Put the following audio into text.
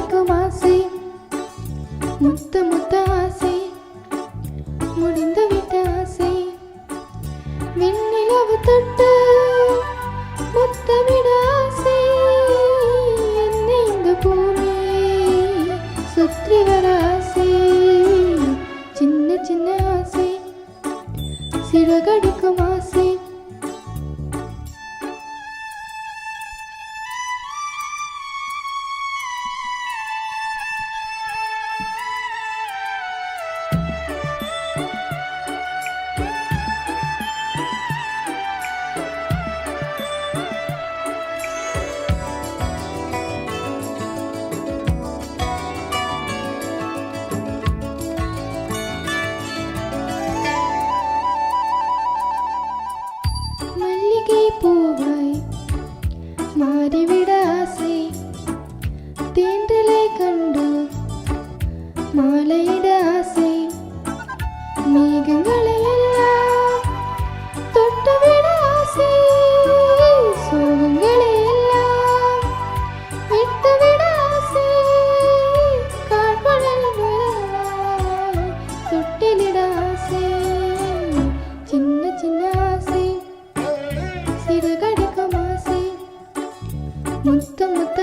சிறகடிக்கும் ஆசை முத்த முத்த ஆசை முடிந்துவிட்ட ஆசை விண்ணிலவு தொட்டு முத்தமிட ஆசை என்னை இந்த பூமி சுற்றி வர ஆசை சின்ன சின்ன ஆசை சிறகடிக்கும் ஆசை பூவாய் மாறிவிட ஆசை தேன்றலை கண்டு மாலையிட ஆசை மேகங்களை எல்லாம் தொட்டுவிட ஆசை சோகங்களை எல்லாம் விட்டுவிட ஆசை கார்படல் தொட்டிலிட ஆசை சின்ன சின்ன ஆசை சிறகடிக்கும் ஆசை முத்த முத்த